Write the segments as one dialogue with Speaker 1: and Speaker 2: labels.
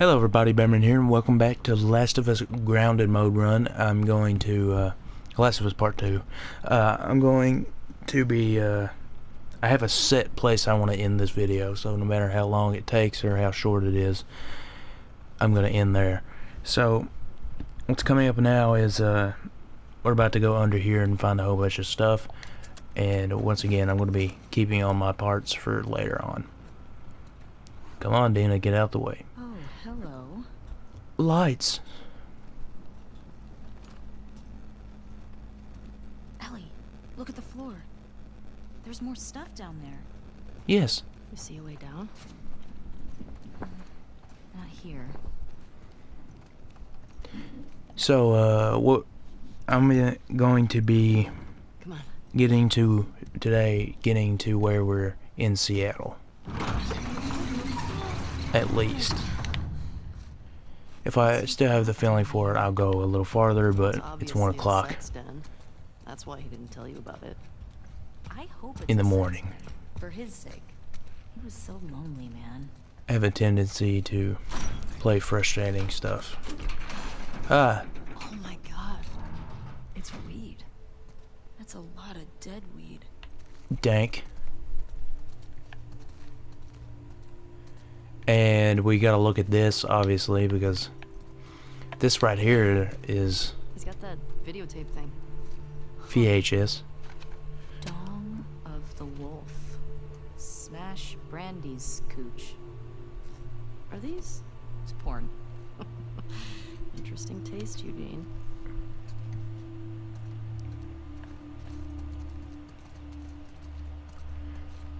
Speaker 1: Hello everybody, Batman here, and welcome back to The Last of Us Grounded Mode Run. I'm going to, Last of Us Part 2. I'm going to be, I have a set place I want to end this video, so no matter how long it takes or how short it is, I'm going to end there. So, what's coming up now is, we're about to go under here and find a whole bunch of stuff, and once again, I'm going to be keeping all my parts for later on. Come on, Dina, get out the way.
Speaker 2: Hello.
Speaker 1: Lights.
Speaker 2: Ellie, look at the floor. There's more stuff down there.
Speaker 1: Yes.
Speaker 2: You see a way down? Not here.
Speaker 1: So, what I'm going to be
Speaker 2: Come on.
Speaker 1: getting to today, getting to where we're in Seattle. At least. If I still have the feeling for it, I'll go a little farther, but it's 1 o'clock
Speaker 3: That's why he didn't tell you about it.
Speaker 2: I hope it's
Speaker 1: in the morning.
Speaker 2: for his sake. He was so lonely, man.
Speaker 1: I have a tendency to play frustrating stuff. Ah,
Speaker 2: Oh my god. It's weed. That's a lot of dead weed.
Speaker 1: dank. And we gotta look at this, obviously, because this right here is
Speaker 3: He's got that videotape thing.
Speaker 1: VHS.
Speaker 2: Dong of the Wolf. Smash Brandy's cooch.
Speaker 3: Are these? It's porn. Interesting taste, Eugene.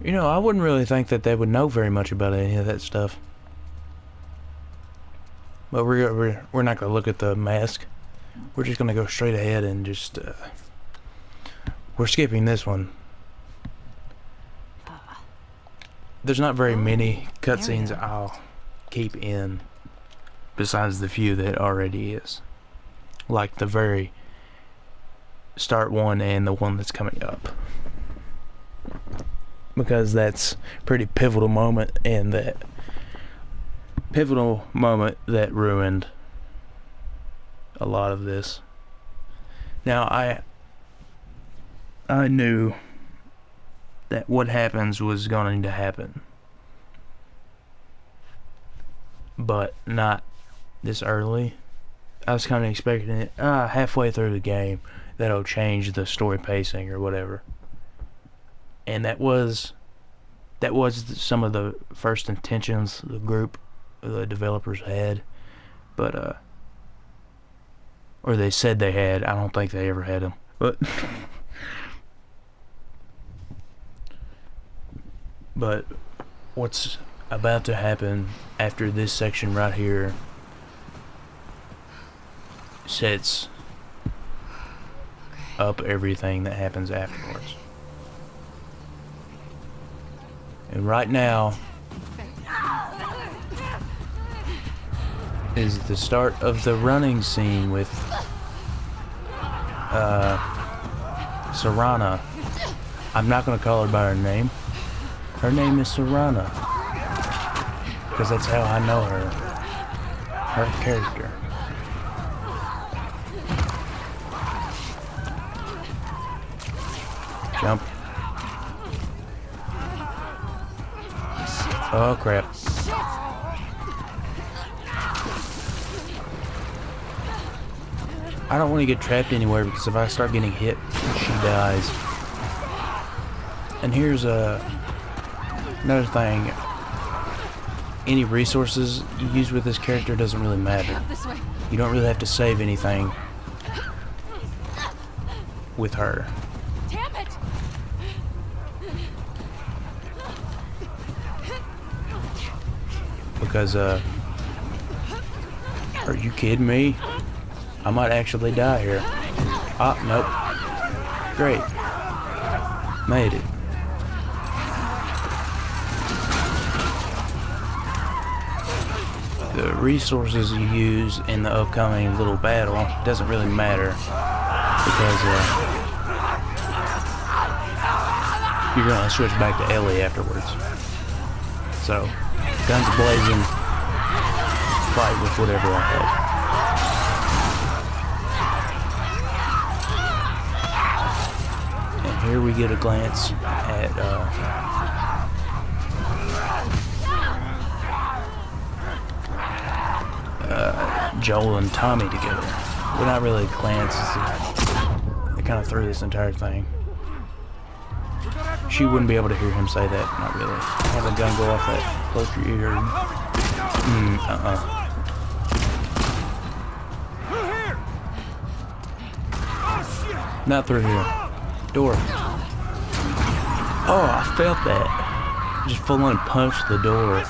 Speaker 1: You know, I wouldn't really think that they would know very much about any of that stuff. But we're not gonna look at the mask. We're just gonna go straight ahead and just we're skipping this one. There's not very many cutscenes I'll keep in besides the few that already is. Like the very start one and the one that's coming up. Because that's a pretty pivotal moment, and that pivotal moment that ruined a lot of this. Now I knew that what happens was going to happen, but not this early. I was kind of expecting it halfway through the game that'll change the story pacing or whatever. And that was some of the first intentions the group, the developers had, but or they said they had. I don't think they ever had them, but but what's about to happen after this section right here sets up everything that happens afterwards. And right now is the start of the running scene with Serana. I'm not going to call her by her name. Her name is Serana, because that's how I know her. Her character. Jump. Oh crap. I don't want to get trapped anywhere, because if I start getting hit, she dies. And here's another thing. Any resources you use with this character doesn't really matter. You don't really have to save anything with her.
Speaker 2: Damn it!
Speaker 1: Because, are you kidding me? I might actually die here. Ah, nope. Great. Made it. The resources you use in the upcoming little battle doesn't really matter, because, you're gonna switch back to Ellie afterwards. So, guns blazing. fight with whatever I have. And here we get a glance at Joel and Tommy together. Well, not really a glance. They kind of threw this entire thing. She wouldn't be able to hear him say that. Not really. Have a gun go off that close to your ear. Not through here. Door. Oh, I felt that. Just full on punched the door.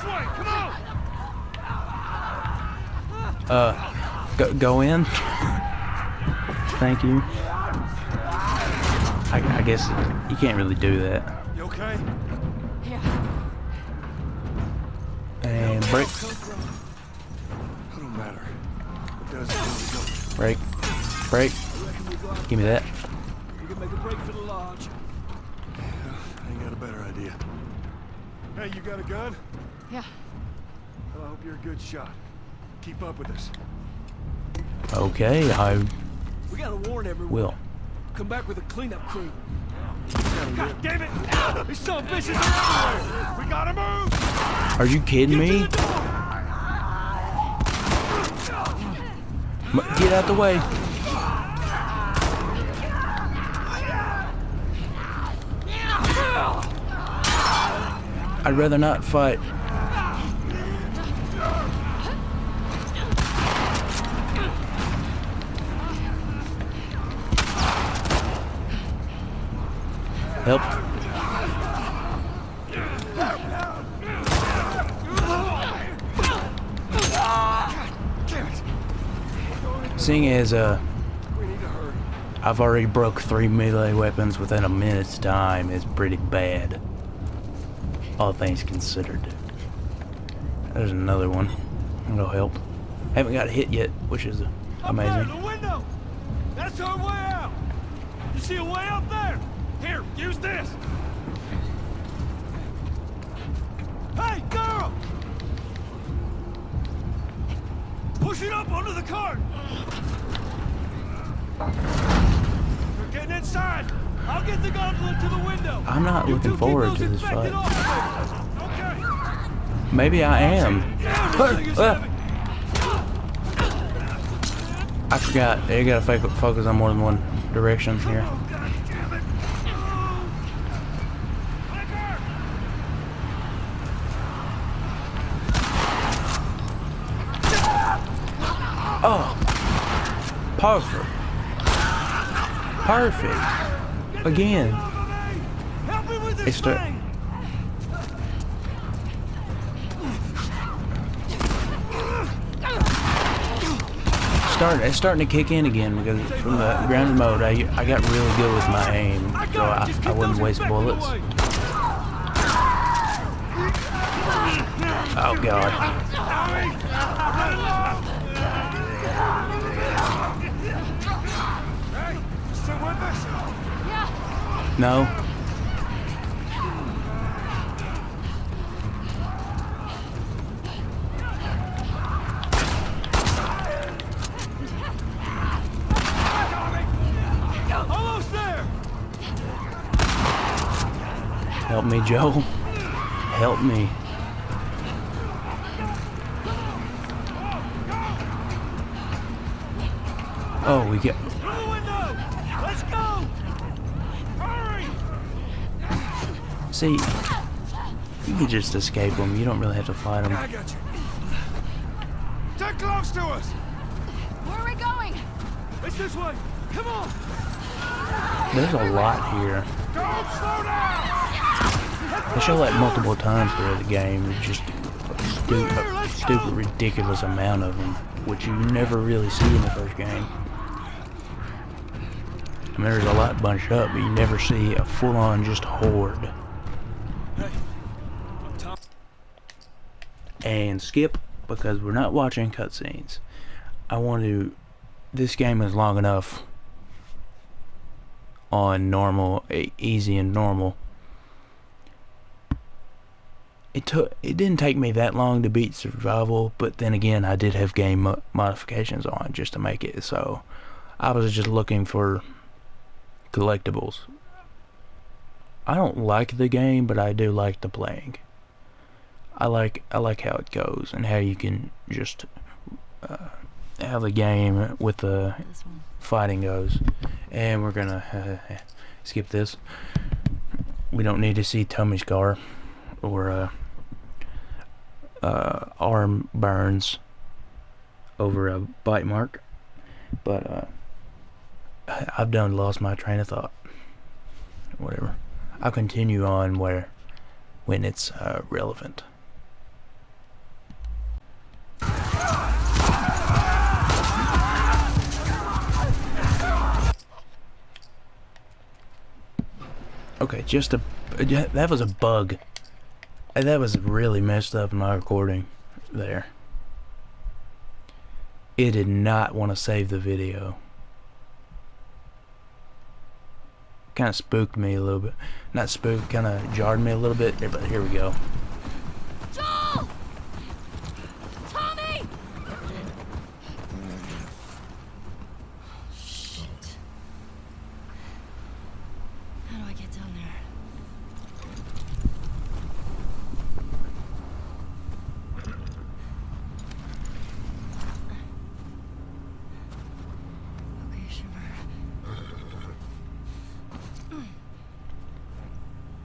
Speaker 1: Go in. Thank you. I guess you can't really do that.
Speaker 4: You okay?
Speaker 2: Yeah.
Speaker 1: And break.
Speaker 4: It don't matter. It doesn't really go.
Speaker 1: Break. Break. Give me that.
Speaker 4: We can make a break for the lodge. I ain't got a better idea. Hey, you got a gun?
Speaker 2: Yeah.
Speaker 4: Well, I hope you're a good shot. Keep up with us.
Speaker 1: Okay, I
Speaker 4: We gotta warn everyone.
Speaker 1: will.
Speaker 4: Come back with a cleanup crew. God damn it! These son of bitches are everywhere! We gotta move!
Speaker 1: Are you kidding me? Get out the way. I'd rather not fight. Help. Seeing as
Speaker 4: We need to hurry.
Speaker 1: I've already broke 3 melee weapons within a minute's time is pretty bad. All things considered. There's another one. It'll help. Haven't got hit yet, which is amazing.
Speaker 4: Up there, the window! That's our way out! You see a way out there? Here, use this! Hey, girl! Push it up onto the cart! We're getting inside! I'll get the gauntlet to the window!
Speaker 1: I'm not
Speaker 4: You
Speaker 1: looking
Speaker 4: two
Speaker 1: forward
Speaker 4: keep
Speaker 1: to
Speaker 4: those
Speaker 1: this
Speaker 4: infected
Speaker 1: fight.
Speaker 4: off of me. Okay.
Speaker 1: Maybe I am.
Speaker 4: Yeah, this thing is heavy.
Speaker 1: I forgot. You gotta focus on more than one direction here.
Speaker 4: Oh, God damn it. Clicker!
Speaker 1: Oh, perfect. Perfect. Again.
Speaker 4: Help me with this
Speaker 1: It's the-
Speaker 4: thing!
Speaker 1: It's starting to kick in again because from the grounded mode, I got really good with my aim, so I wouldn't waste bullets. Oh God.
Speaker 4: Hey, still with us?
Speaker 1: No.
Speaker 4: Almost there!
Speaker 1: Help me, Joe. Help me. Oh, we get.
Speaker 4: Through the window! Let's go! Hurry!
Speaker 1: See, you can just escape them. You don't really have to fight them.
Speaker 4: I got you. Get close to us!
Speaker 2: Where are we going?
Speaker 4: It's this way! Come on!
Speaker 1: There's a lot here.
Speaker 4: Don't slow down!
Speaker 1: They show that multiple times throughout the game. It's just a stupid, ridiculous amount of them, which you never really see in the first game. I mean, there's a lot bunched up, but you never see a full-on just horde.
Speaker 4: Hey, I'm Tom.
Speaker 1: And skip, because we're not watching cutscenes. I want to... This game is long enough on normal, easy and normal. it didn't take me that long to beat survival, but then again, I did have game modifications on just to make it, so I was just looking for collectibles. I don't like the game, but I do like the playing. I like how it goes and how you can just how the game with the
Speaker 3: This one.
Speaker 1: fighting goes. And we're gonna skip this. We don't need to see tummy scar or arm burns over a bite mark, but I've done lost my train of thought. Whatever. I'll continue on when it's relevant. Okay, that was a bug. That was really messed up in my recording there. It did not want to save the video. Kind of spooked me a little bit. Not spooked, kind of jarred me a little bit, but here we go.
Speaker 2: Joel! Tommy! Shit. How do I get down there? Okay, Shimmer.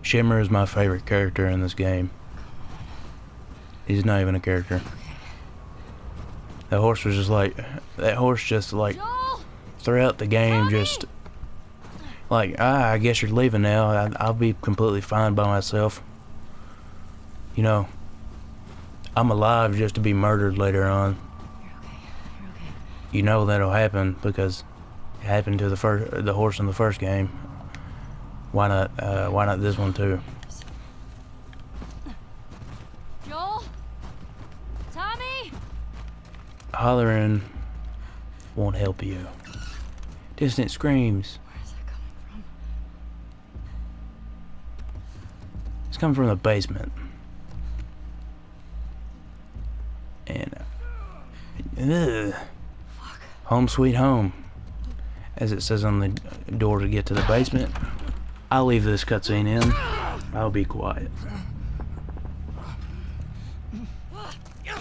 Speaker 1: Shimmer is my favorite character in this game. He's not even a character. That horse was just like,
Speaker 2: Joel!
Speaker 1: throughout the game,
Speaker 2: Tommy!
Speaker 1: just like, I guess you're leaving now. I'll be completely fine by myself. You know, I'm alive just to be murdered later on.
Speaker 2: You're okay. You're okay.
Speaker 1: You know that'll happen because it happened to the horse in the first game. Why not this one too?
Speaker 2: Joel? Tommy?
Speaker 1: Hollering won't help you. Distant screams.
Speaker 2: Where is that coming from?
Speaker 1: It's coming from the basement. And home sweet home, as it says on the door to get to the basement. I'll leave this cutscene in. I'll be quiet.
Speaker 2: Get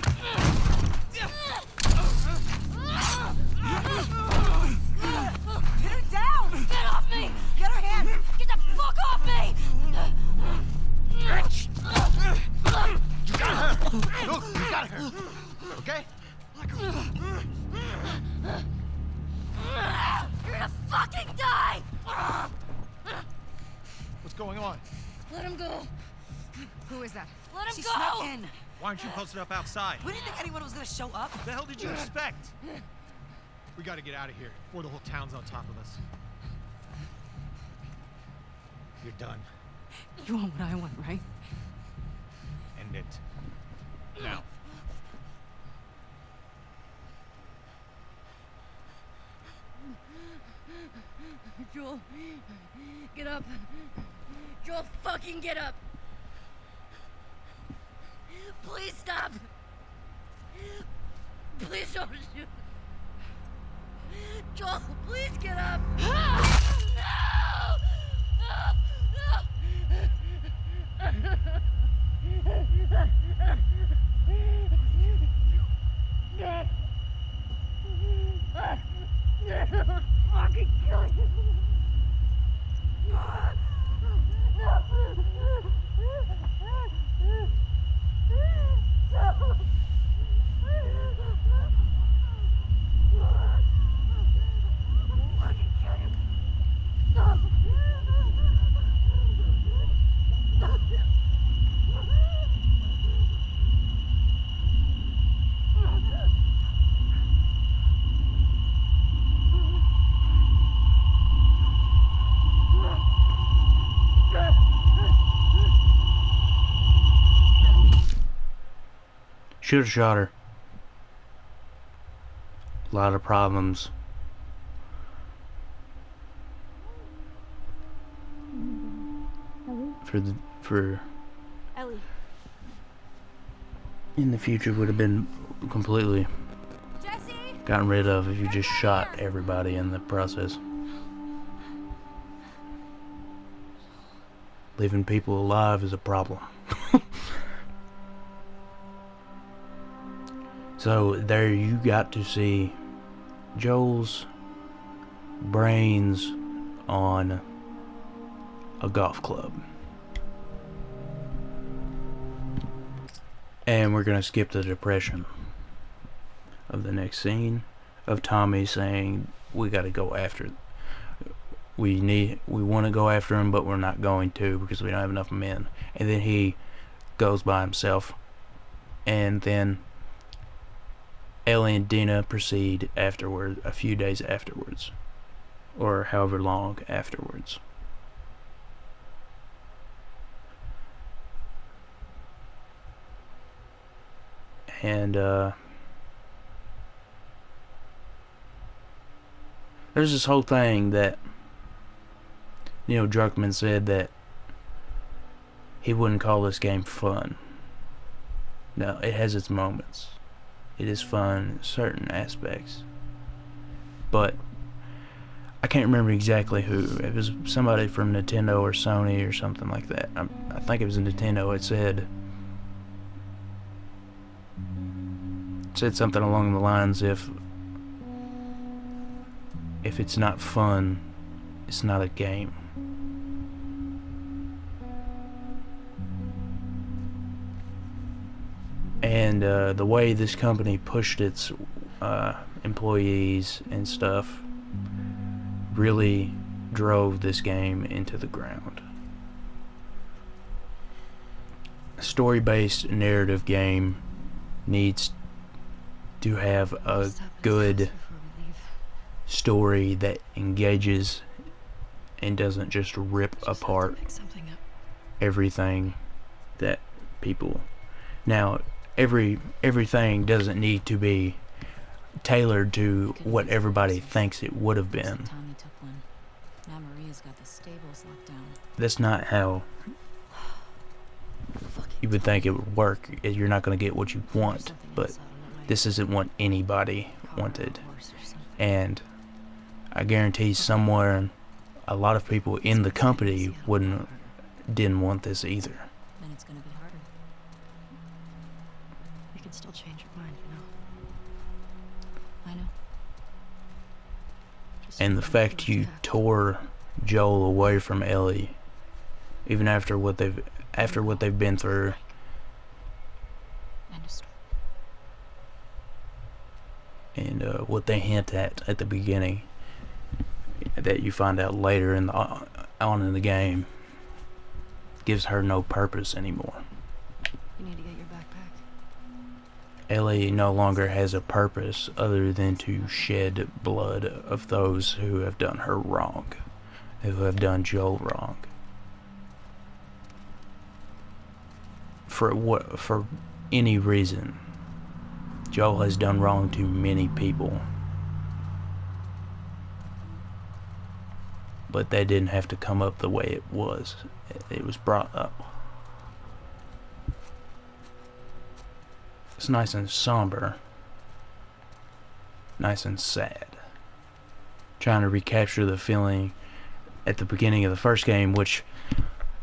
Speaker 2: her down! Get off me! Get her hands! Get the fuck off me!
Speaker 4: Look, you got her. Okay?
Speaker 2: You're gonna fucking die!
Speaker 4: What's going on?
Speaker 2: Let him go!
Speaker 5: Who is that?
Speaker 2: Let him
Speaker 5: She
Speaker 2: go!
Speaker 5: snuck in.
Speaker 4: Why aren't you posted up outside?
Speaker 5: We didn't think anyone was gonna show up.
Speaker 4: What the hell did you expect? We gotta get out of here before the whole town's on top of us. You're done.
Speaker 5: You want what I want, right?
Speaker 4: End it. Now.
Speaker 2: Joel, get up. Joel, fucking get up. Please stop. Please don't shoot. Joel, please get up. No! Fucking kill you.
Speaker 1: Should have shot her. A lot of problems. For
Speaker 2: Ellie.
Speaker 1: in the future would have been completely
Speaker 2: Jesse?
Speaker 1: gotten rid of if you just shot everybody in the process. Leaving people alive is a problem. So there you got to see Joel's brains on a golf club. And we're gonna skip the depression of the next scene of Tommy saying we gotta go after, we want to go after him, but we're not going to because we don't have enough men. And then he goes by himself, and then Ellie and Dina proceed afterward, a few days afterwards, or however long afterwards. And there's this whole thing that Neil Druckmann said that he wouldn't call this game fun. No, it has its moments. It is fun in certain aspects. But I can't remember exactly who. It was somebody from Nintendo or Sony or something like that. I think it was Nintendo. It said something along the lines, if it's not fun, it's not a game. And the way this company pushed its employees and stuff really drove this game into the ground. A story-based narrative game needs to have a good story that engages and doesn't just rip apart everything that people. Now, everything doesn't need to be tailored to what everybody thinks it would have been.
Speaker 2: Tommy took one. Now Maria's got the stables locked down.
Speaker 1: That's not how you would think it would work. You're not going to get what you want, but this isn't what anybody wanted. And I guarantee somewhere a lot of people in the company didn't want this either.
Speaker 2: Then it's gonna be harder.
Speaker 3: You can still change your mind,
Speaker 2: I know.
Speaker 3: Just
Speaker 1: And the fact you tore Joel away from Ellie, even after what they've been through,
Speaker 2: End of story.
Speaker 1: and what they hint at the beginning, that you find out later in the game, gives her no purpose anymore.
Speaker 3: You need to get your backpack.
Speaker 1: Ellie no longer has a purpose other than to shed blood of those who have done her wrong, who have done Joel wrong. For any reason, Joel has done wrong to many people, but that didn't have to come up the way it was. It was brought up. It's nice and somber, nice and sad. Trying to recapture the feeling at the beginning of the first game, which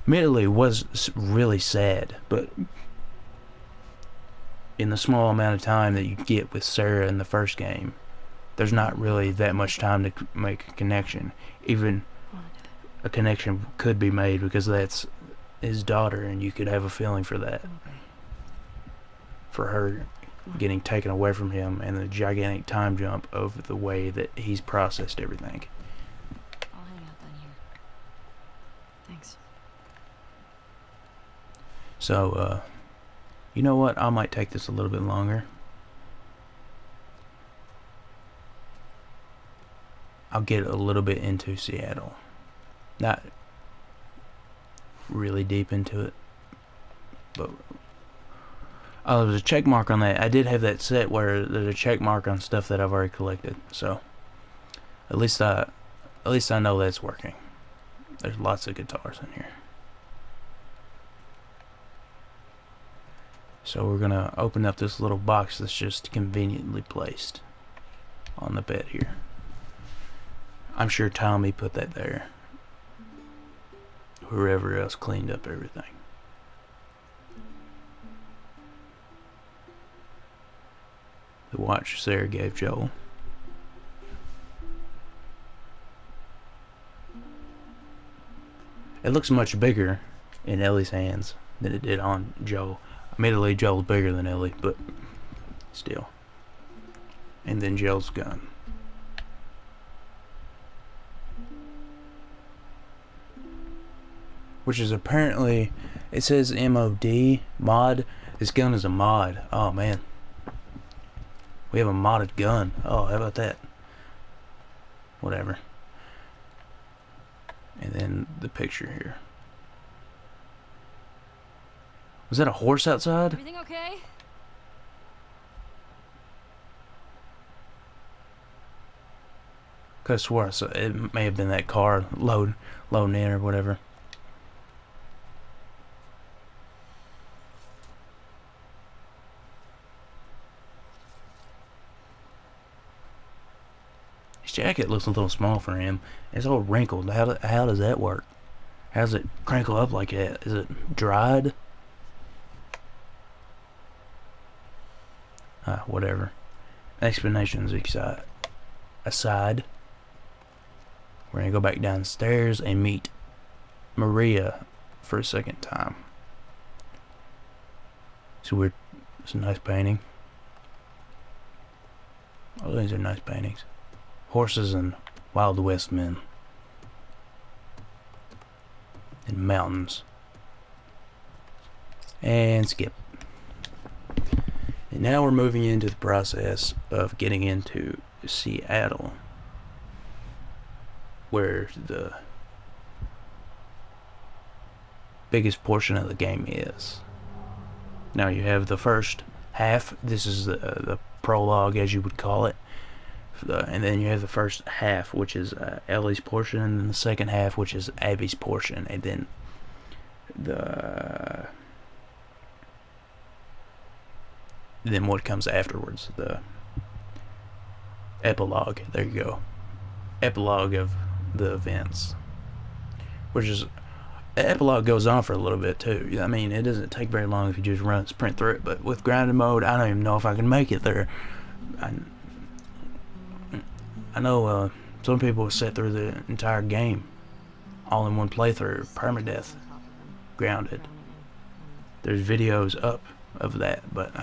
Speaker 1: admittedly was really sad, but in the small amount of time that you get with Sarah in the first game, there's not really that much time to make a connection. Even a connection could be made because that's his daughter, and you could have a feeling for that. For her getting taken away from him, and the gigantic time jump of the way that he's processed everything.
Speaker 2: I'll hang out down here.
Speaker 3: Thanks.
Speaker 1: So, you know what? I might take this a little bit longer. I'll get a little bit into Seattle. Not really deep into it, but oh, there's a check mark on that. I did have that set where there's a check mark on stuff that I've already collected, so at least I know that's working. There's lots of guitars in here. So we're gonna open up this little box that's just conveniently placed on the bed here. I'm sure Tommy put that there. Whoever else cleaned up everything. The watch Sarah gave Joel. It looks much bigger in Ellie's hands than it did on Joel. Admittedly, Joel's bigger than Ellie, but still. And then Joel's gun. Which is apparently, it says MOD, mod. This gun is a mod. Oh man. We have a modded gun. Oh, how about that? Whatever. And then the picture here. Was that a horse outside?
Speaker 2: Everything okay?
Speaker 1: Could have swore I saw, it may have been that car loading in or whatever. His jacket looks a little small for him. It's all wrinkled. How does that work? How does it crinkle up like that? Is it dried? Whatever. Explanations aside, we're gonna go back downstairs and meet Maria for a second time. So it's a nice painting. Oh, these are nice paintings. Horses and Wild West men. And mountains. And skip. And now we're moving into the process of getting into Seattle, where the biggest portion of the game is. Now you have the first half. This is the prologue, as you would call it. And then you have the first half, which is Ellie's portion, and then the second half, which is Abby's portion, and then what comes afterwards, the epilogue. There you go. Epilogue of the events. Which is, the epilogue goes on for a little bit too. I mean, it doesn't take very long if you just sprint through it, but with grinding mode, I don't even know if I can make it there. I know some people sit through the entire game all in one playthrough, permadeath, grounded. There's videos up of that, but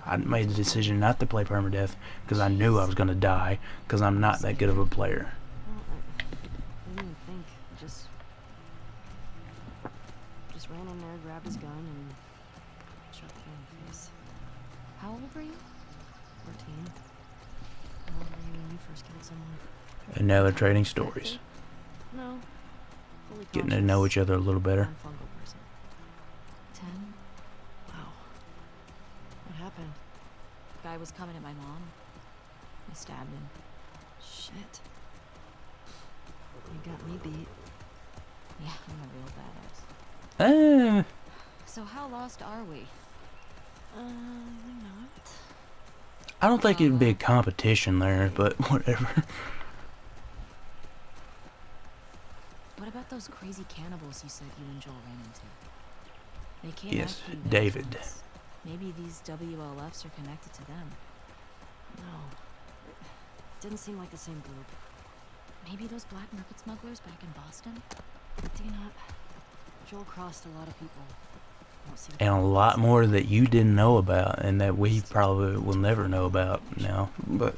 Speaker 1: I made the decision not to play permadeath because I knew I was going to die because I'm not that good of a player.
Speaker 3: I didn't even think. Just ran in there, grabbed his gun, and shot the guy in the face.
Speaker 2: How old were you?
Speaker 3: 14. How old were you when you first killed someone?
Speaker 1: And now they're trading stories,
Speaker 3: No. Fully
Speaker 1: getting to know each other a little better.
Speaker 3: fungal person.
Speaker 2: 10.
Speaker 3: Wow. What happened?
Speaker 2: Guy was coming at my mom. I stabbed him.
Speaker 3: Shit. You got me beat.
Speaker 2: Yeah, I'm a real badass.
Speaker 1: Eh,
Speaker 2: So how lost are we?
Speaker 3: We're not.
Speaker 1: I don't think it'd be a competition there, but whatever.
Speaker 2: What about those crazy cannibals you said you and Joel ran into? They came
Speaker 1: Yes,
Speaker 2: after you
Speaker 1: David.
Speaker 2: once. Maybe these WLFs are connected to them.
Speaker 3: No. It didn't seem like the same group.
Speaker 2: Maybe those black market smugglers back in Boston?
Speaker 3: Do you not? Joel crossed a lot of people. I don't see the
Speaker 1: And a
Speaker 3: point.
Speaker 1: lot more that you didn't know about, and that we probably will never know about now. But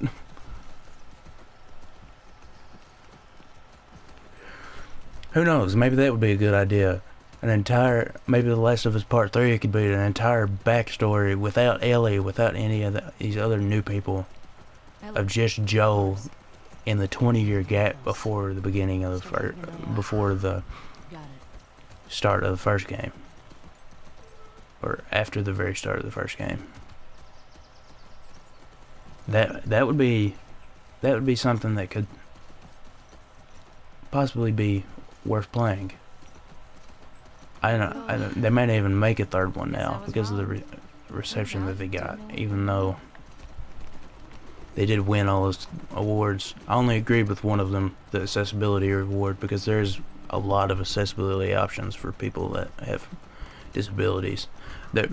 Speaker 1: who knows? Maybe that would be a good idea. Maybe The Last of Us Part 3 could be an entire backstory without Ellie, without any of these other new people, of just Joel in the 20-year gap before the beginning of before the
Speaker 3: Got it.
Speaker 1: start of the first game. Or after the very start of the first game. That would be something that could possibly be worth playing. I don't. They might not even make a third one now because of the reception that they got, even though they did win all those awards. I only agreed with one of them, the accessibility award, because there's a lot of accessibility options for people that have disabilities. That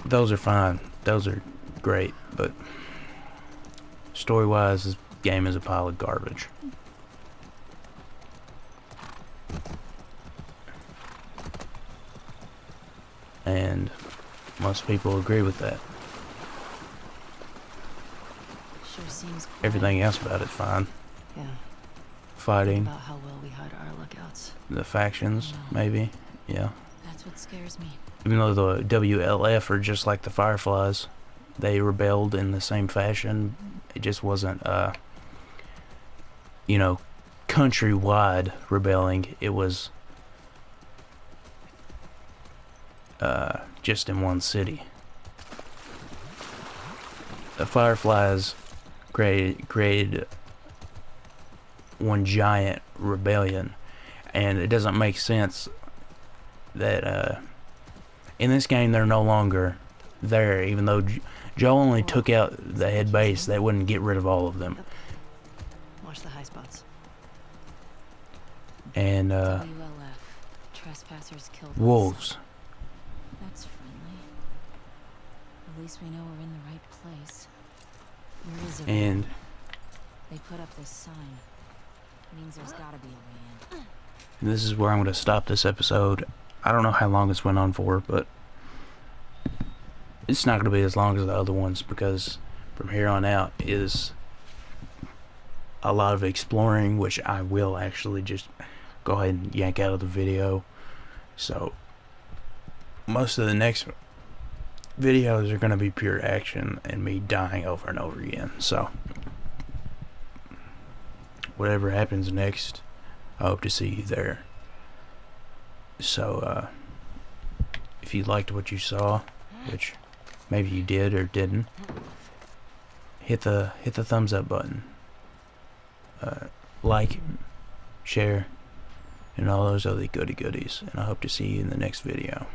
Speaker 1: those are fine, those are great, but story-wise, this game is a pile of garbage. And most people agree with that.
Speaker 3: Sure seems quiet.
Speaker 1: Everything else about it's fine.
Speaker 3: Yeah.
Speaker 1: Fighting,
Speaker 3: About how well we hide our lookouts.
Speaker 1: the factions, maybe, yeah.
Speaker 2: That's what scares me.
Speaker 1: Even though the WLF are just like the Fireflies, they rebelled in the same fashion. It just wasn't, you know, countrywide rebelling. It was just in one city. The Fireflies created one giant rebellion, and it doesn't make sense that in this game they're no longer there, even though Joe only took out the head base. They wouldn't get rid of all of them.
Speaker 3: Watch the high spots.
Speaker 1: And
Speaker 2: WLF. Trespassers killed us.
Speaker 1: wolves.
Speaker 2: That's friendly. At least we know we're in the right place.
Speaker 3: Where is it?
Speaker 1: And
Speaker 2: They put up this sign. Means there's gotta be a way in.
Speaker 1: this is where I'm going to stop this episode. I don't know how long this went on for, but it's not going to be as long as the other ones, because from here on out is a lot of exploring, which I will actually just go ahead and yank out of the video. So most of the next videos are going to be pure action and me dying over and over again. So whatever happens next, I hope to see you there. So if you liked what you saw, which maybe you did or didn't, hit the thumbs up button, like, share, and all those other goodies, and I hope to see you in the next video.